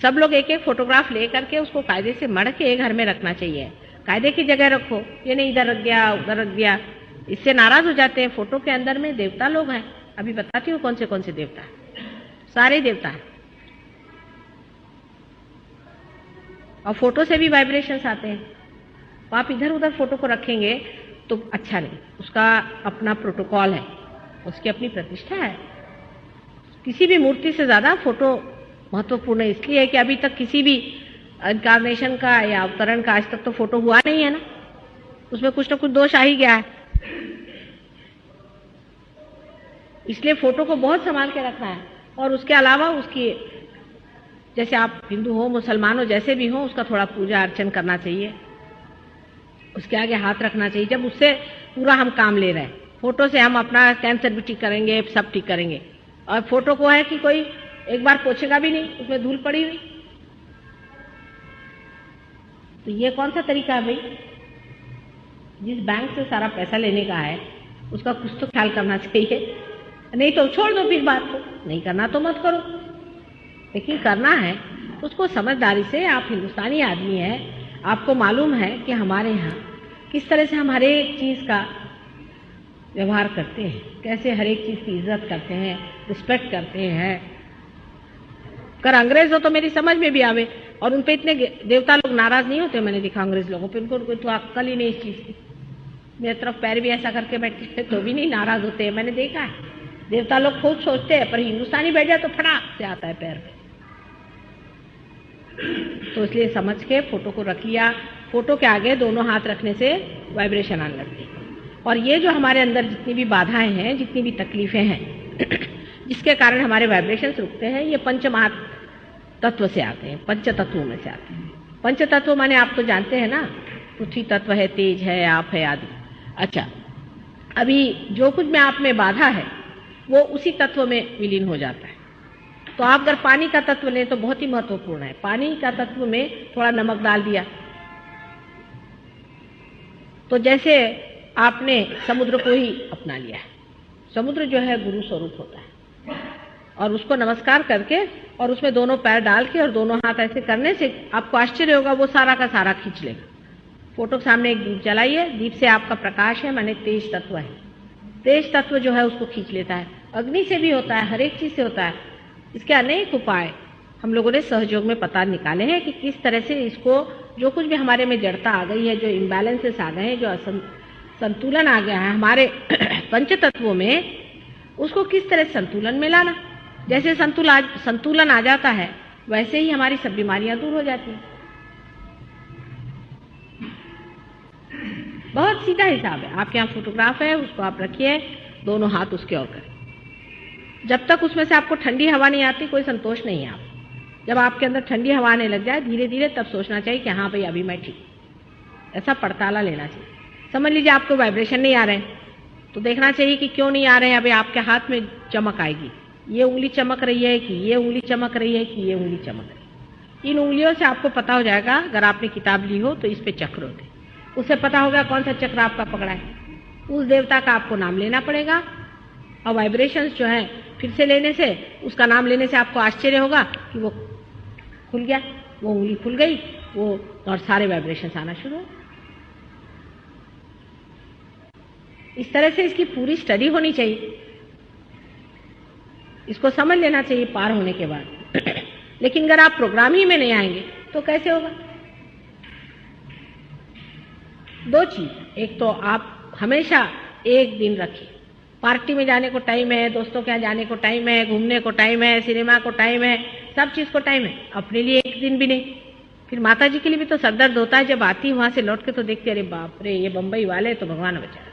सब लोग एक एक फोटोग्राफ ले करके उसको कायदे से मढ़ के घर में रखना चाहिए। कायदे की जगह रखो, ये नहीं इधर रख गया उधर रख दिया, इससे नाराज हो जाते हैं। फोटो के अंदर में देवता लोग हैं, अभी बताती हूँ कौन से देवता हैं। सारे देवता हैं, और फोटो से भी वाइब्रेशंस आते हैं। तो आप इधर उधर फोटो को रखेंगे तो अच्छा नहीं, उसका अपना प्रोटोकॉल है, उसकी अपनी प्रतिष्ठा है। किसी भी मूर्ति से ज्यादा फोटो महत्वपूर्ण है, इसलिए है कि अभी तक किसी भी इनकार्नेशन का या अवतरण का आज तक तो फोटो हुआ नहीं है ना, उसमें कुछ ना कुछ दोष आ ही गया है। इसलिए फोटो को बहुत संभाल के रखना है। और उसके अलावा उसकी, जैसे आप हिंदू हो मुसलमान हो जैसे भी हो, उसका थोड़ा पूजा अर्चन करना चाहिए, उसके आगे हाथ रखना चाहिए। जब उससे पूरा हम काम ले रहे हैं, फोटो से हम अपना कैंसर भी ठीक करेंगे, सब ठीक करेंगे, और फोटो को है कि कोई एक बार पोछेगा भी नहीं, उसमें धूल पड़ी हुई, तो ये कौन सा तरीका है भाई? जिस बैंक से सारा पैसा लेने का है उसका कुछ तो ख्याल करना चाहिए, नहीं तो छोड़ दो फिर बात को, नहीं करना तो मत करो, लेकिन करना है तो उसको समझदारी से। आप हिंदुस्तानी आदमी हैं, आपको मालूम है कि हमारे यहाँ किस तरह से हम हर एक चीज़ का व्यवहार करते हैं, कैसे हर एक चीज़ की इज्जत करते हैं, रिस्पेक्ट करते हैं। अगर अंग्रेज हो तो मेरी समझ में भी आवे, और उन पे इतने देवता लोग नाराज नहीं होते। मैंने देखा अंग्रेज लोगों पे, उनको कोई तो अक्ल ही नहीं इस चीज़ की। मेरे तरफ पैर भी ऐसा करके बैठे हैं तो भी नहीं नाराज होते हैं, मैंने देखा है। देवता लोग खुद सोचते हैं, पर हिंदुस्तानी बैठ जाए तो फटाक से आता है पैर पे। तो इसलिए समझ के फोटो को रख लिया। फोटो के आगे दोनों हाथ रखने से वाइब्रेशन आने लगती है। और ये जो हमारे अंदर जितनी भी बाधाएं हैं, जितनी भी तकलीफें हैं जिसके कारण हमारे वाइब्रेशंस रुकते हैं, ये पंच महातत्व से आते हैं, पंच तत्वों में से आते हैं। पंच तत्व माने आप तो जानते हैं ना, पृथ्वी तत्व है, तेज है, आप है आदि। अच्छा, अभी जो कुछ में आप में बाधा है वो उसी तत्व में विलीन हो जाता है। तो आप अगर पानी का तत्व लें तो बहुत ही महत्वपूर्ण है। पानी का तत्व में थोड़ा नमक डाल दिया, तो जैसे आपने समुद्र को ही अपना लिया है। समुद्र जो है गुरु स्वरूप होता है, और उसको नमस्कार करके और उसमें दोनों पैर डाल के और दोनों हाथ ऐसे करने से आपको आश्चर्य होगा, वो सारा का सारा खींच लेगा। फोटो के सामने एक दीप जलाइए, दीप से आपका प्रकाश है, माने तेज तत्व है। तेज तत्व जो है उसको खींच लेता है। अग्नि से भी होता है, हर एक चीज से होता है। इसके अनेक उपाय हम लोगों ने सहयोग में पता निकाले हैं कि किस तरह से इसको, जो कुछ भी हमारे में जड़ता आ गई है, जो इम्बैलेंसेस आ गए हैं, जो संतुलन आ गया है हमारे पंच तत्वों में, उसको किस तरह संतुलन में लाना। जैसे संतुलन आ जाता है वैसे ही हमारी सब बीमारियां दूर हो जाती हैं। बहुत सीधा हिसाब है। आपके यहाँ फोटोग्राफ है, उसको आप रखिए, दोनों हाथ उसके ओर करें। जब तक उसमें से आपको ठंडी हवा नहीं आती कोई संतोष नहीं है। आप जब आपके अंदर ठंडी हवा आने लग जाए धीरे धीरे, तब सोचना चाहिए कि हाँ भाई अभी मैं ठीक, ऐसा पड़ताला लेना चाहिए। समझ लीजिए आपको वाइब्रेशन नहीं आ रहे हैं, तो देखना चाहिए कि क्यों नहीं आ रहे हैं। अभी आपके हाथ में चमक आएगी, ये उंगली चमक रही है कि ये उंगली चमक रही है कि ये उंगली चमक रही है। इन उंगलियों से आपको पता हो जाएगा, अगर आपने किताब ली हो तो इस पे चक्र होते, उससे पता होगा कौन सा चक्र आपका पकड़ा है। उस देवता का आपको नाम लेना पड़ेगा, और वाइब्रेशंस जो है फिर से लेने से, उसका नाम लेने से आपको आश्चर्य होगा कि वो खुल गया, वो उंगली खुल गई, वो और सारे वाइब्रेशंस आना शुरू हो। इस तरह से इसकी पूरी स्टडी होनी चाहिए, इसको समझ लेना चाहिए पार होने के बाद। लेकिन अगर आप प्रोग्राम ही में नहीं आएंगे तो कैसे होगा? दो चीज, एक तो आप हमेशा एक दिन रखिए, पार्टी में जाने को टाइम है, दोस्तों के यहाँ जाने को टाइम है, घूमने को टाइम है, सिनेमा को टाइम है, सब चीज को टाइम है, अपने लिए एक दिन भी नहीं। फिर माता जी के लिए भी तो सरदर्द होता है, जब आती वहां से लौट के तो देखते अरे बाप रे ये बम्बई वाले तो भगवान बचा।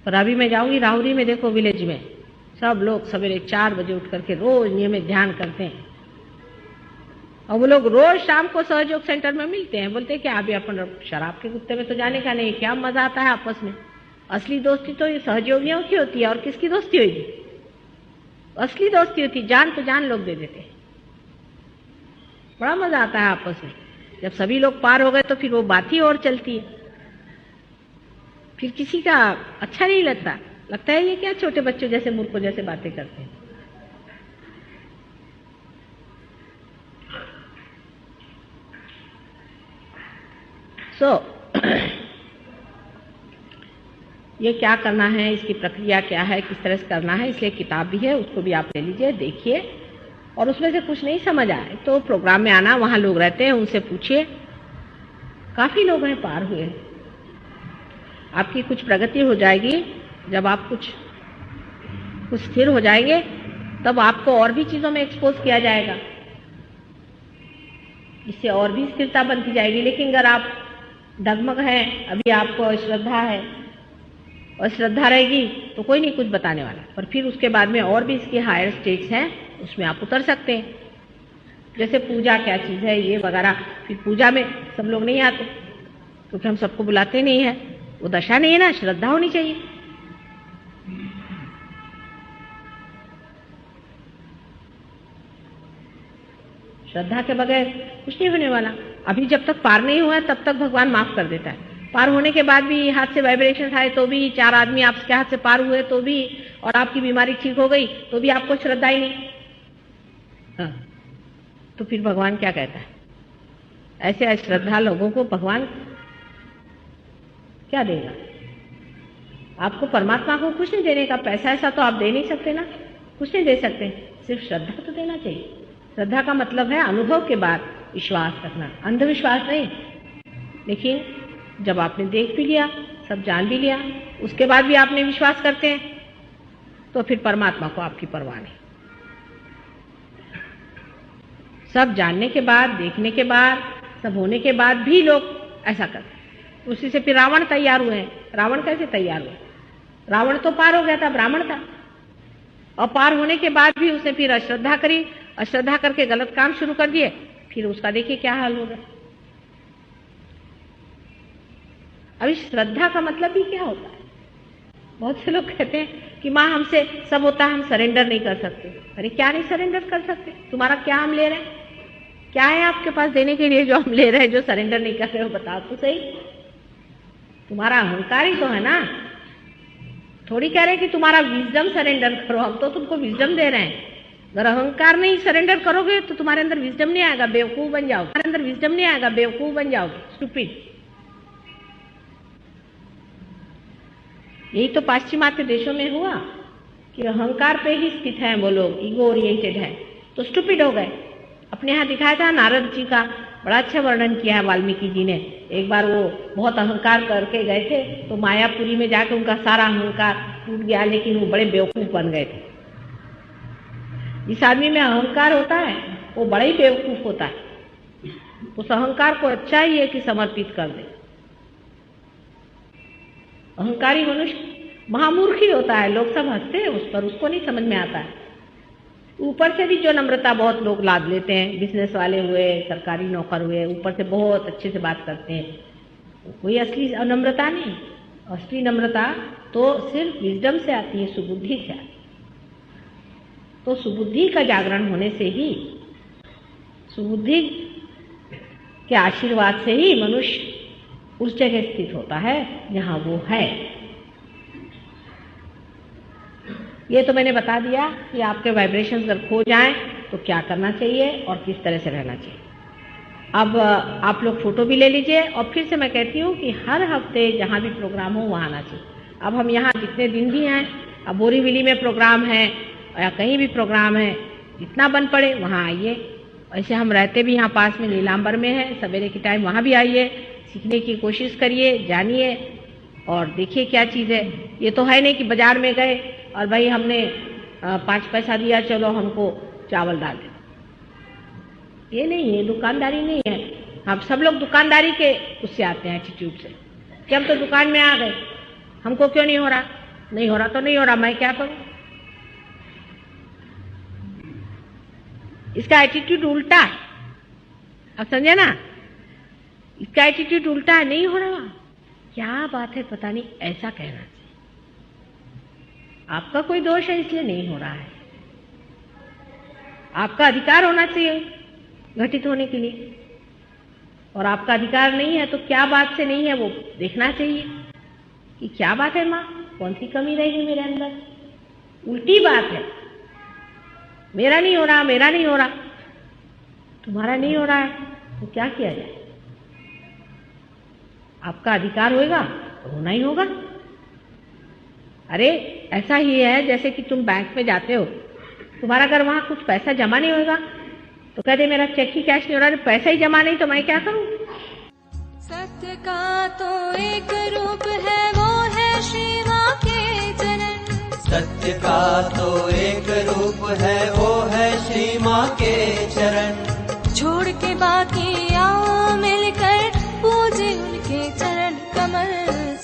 पर अभी मैं जाऊंगी राहुरी में, देखो विलेज में सब लोग सवेरे 4 बजे उठ करके रोज नियमित ध्यान करते हैं, और वो लोग रोज शाम को सहयोग सेंटर में मिलते हैं। बोलते हैं कि अभी अपन शराब के कुत्ते में तो जाने का नहीं, क्या मजा आता है आपस में। असली दोस्ती तो ये सहयोगियों की होती है, और किसकी दोस्ती होगी? असली दोस्ती होती, जान तो जान लोग दे देते हैं। बड़ा मजा आता है आपस में। जब सभी लोग पार हो गए तो फिर वो बात ही और चलती है, फिर किसी का अच्छा नहीं लगता, लगता है ये क्या छोटे बच्चों जैसे मूर्खों जैसे बातें करते हैं। सो ये क्या करना है, इसकी प्रक्रिया क्या है, किस तरह से करना है, इसलिए किताब भी है, उसको भी आप ले लीजिए, देखिए। और उसमें से कुछ नहीं समझ आए तो प्रोग्राम में आना, वहाँ लोग रहते हैं, उनसे पूछिए। काफ़ी लोग हैं पार हुए। आपकी कुछ प्रगति हो जाएगी जब आप कुछ स्थिर हो जाएंगे, तब आपको और भी चीज़ों में एक्सपोज किया जाएगा, इससे और भी स्थिरता बनती जाएगी। लेकिन अगर आप डगमग हैं, अभी आपको श्रद्धा है और श्रद्धा रहेगी तो कोई नहीं कुछ बताने वाला, पर फिर उसके बाद में और भी इसके हायर स्टेज हैं, उसमें आप उतर सकते हैं। जैसे पूजा क्या चीज़ है ये वगैरह, फिर पूजा में सब लोग नहीं आते क्योंकि हम सबको बुलाते नहीं हैं, वो दशा नहीं है ना, श्रद्धा होनी चाहिए। श्रद्धा के बगैर कुछ नहीं होने वाला। अभी जब तक पार नहीं हुआ है तब तक भगवान माफ कर देता है। पार होने के बाद भी हाथ से वाइब्रेशन आए तो भी, 4 आदमी आपके हाथ से पार हुए तो भी, और आपकी बीमारी ठीक हो गई तो भी आपको श्रद्धा ही नहीं। हाँ, तो फिर भगवान क्या कहता है? ऐसे अश्रद्धा लोगों को भगवान क्या देगा? आपको परमात्मा को कुछ नहीं देने का, पैसा ऐसा तो आप दे नहीं सकते ना, कुछ नहीं दे सकते, सिर्फ श्रद्धा तो देना चाहिए। श्रद्धा का मतलब है अनुभव के बाद विश्वास रखना, अंधविश्वास नहीं। लेकिन जब आपने देख भी लिया, सब जान भी लिया, उसके बाद भी आपने विश्वास करते हैं, तो फिर परमात्मा को आपकी परवाह नहीं। सब जानने के बाद, देखने के बाद, सब होने के बाद भी लोग ऐसा करते। उसी से फिर रावण तैयार हुए हैं। रावण कैसे तैयार हुए? रावण तो पार हो गया था, ब्राह्मण था, और पार होने के बाद भी उसने फिर अश्रद्धा करी, अश्रद्धा करके गलत काम शुरू कर दिए, फिर उसका देखिए क्या हाल होगा। अभी श्रद्धा का मतलब भी क्या होता है? बहुत से लोग कहते हैं कि माँ हमसे सब होता है, हम सरेंडर नहीं कर सकते। अरे क्या नहीं सरेंडर कर सकते? तुम्हारा क्या हम ले रहे हैं? क्या है आपके पास देने के लिए जो हम ले रहे हैं, जो सरेंडर नहीं कर रहे हो? बताओ तो सही। तुम्हारा अहंकार ही तो है ना। थोड़ी कह रहे कि तुम्हारा विजडम सरेंडर करो, हम तो तुमको विजडम दे रहे हैं। अगर अहंकार नहीं सरेंडर करोगे तो तुम्हारे अंदर विजडम नहीं आएगा, बेवकूफ बन जाओगे। तुम्हारे अंदर विजडम नहीं आएगा, बेवकूफ बन जाओगे, स्टूपिड। यही तो पाश्चिमात्य देशों में हुआ कि अहंकार पे ही स्थित है वो लोग, ईगो ओरिएंटेड है, तो स्टूपिड हो गए। अपने यहाँ दिखाया था नारद जी का, बड़ा अच्छा वर्णन किया है वाल्मीकि जी ने। एक बार वो बहुत अहंकार करके गए थे तो मायापुरी में जाकर उनका सारा अहंकार टूट गया, लेकिन वो बड़े बेवकूफ बन गए थे। जिस आदमी में अहंकार होता है वो बड़ा ही बेवकूफ होता है। उस अहंकार को अच्छा ही है कि समर्पित कर दे। अहंकारी मनुष्य महामूर्ख ही होता है, लोग सब हंसते हैं उस पर, उसको नहीं समझ में आता है। ऊपर से भी जो नम्रता बहुत लोग लाद लेते हैं, बिजनेस वाले हुए, सरकारी नौकर हुए, ऊपर से बहुत अच्छे से बात करते हैं, कोई असली नम्रता नहीं। असली नम्रता तो सिर्फ विजडम से आती है, सुबुद्धि से आती है। तो सुबुद्धि का जागरण होने से ही, सुबुद्धि के आशीर्वाद से ही मनुष्य उस जगह स्थित होता है जहां वो है। ये तो मैंने बता दिया कि आपके वाइब्रेशंस अगर खो जाएं तो क्या करना चाहिए और किस तरह से रहना चाहिए। अब आप लोग फोटो भी ले लीजिए, और फिर से मैं कहती हूँ कि हर हफ्ते जहाँ भी प्रोग्राम हो वहाँ आना चाहिए। अब हम यहाँ जितने दिन भी हैं, अब बोरीवली में प्रोग्राम है या कहीं भी प्रोग्राम है, जितना बन पड़े वहाँ आइए। ऐसे हम रहते भी यहाँ पास में नीलांबर में है, सवेरे के टाइम वहाँ भी आइए, सीखने की कोशिश करिए, जानिए और देखिए क्या चीज़ है। ये तो है नहीं कि बाजार में गए और भाई हमने 5 पैसा दिया, चलो हमको चावल डाल दे। ये नहीं है, दुकानदारी नहीं है। हम सब लोग दुकानदारी के उससे आते हैं, एटीट्यूड से, कि हम तो दुकान में आ गए, हमको क्यों नहीं हो रहा? नहीं हो रहा तो नहीं हो रहा, मैं क्या करूं? इसका एटीट्यूड उल्टा है, आप समझे ना? इसका एटीट्यूड उल्टा है, नहीं हो रहा, क्या बात है पता नहीं, ऐसा कहना चाहिए। आपका कोई दोष है इसलिए नहीं हो रहा है, आपका अधिकार होना चाहिए घटित होने के लिए, और आपका अधिकार नहीं है तो क्या बात से नहीं है वो देखना चाहिए कि क्या बात है माँ, कौन सी कमी रहेगी मेरे अंदर। उल्टी बात है, मेरा नहीं हो रहा, मेरा नहीं हो रहा, तुम्हारा नहीं हो रहा है तो क्या किया जाए? आपका अधिकार होगा तो होना ही होगा। अरे ऐसा ही है जैसे कि तुम बैंक में जाते हो, तुम्हारा अगर वहां कुछ पैसा जमा नहीं होगा तो कहते मेरा चेक ही कैश नहीं हो रहा, पैसा ही जमा नहीं तो मैं क्या करूं। सत्य का तो एक रूप है, वो है श्री मां के चरण। सत्य का तो एक रूप है, वो है श्री मां के चरण। छोड़ के बाकी आओ मिलकर पूजे उनके चरण कमल।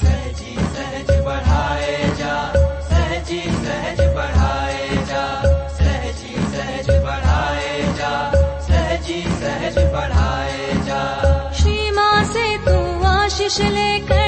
सहजी सहज बढ़ाए जा, सहजी सहज बढ़ाए जा, सहजी सहज बढ़ाए जा, सहजी सहज बढ़ाए जा। श्री मां से तू आशीष लेकर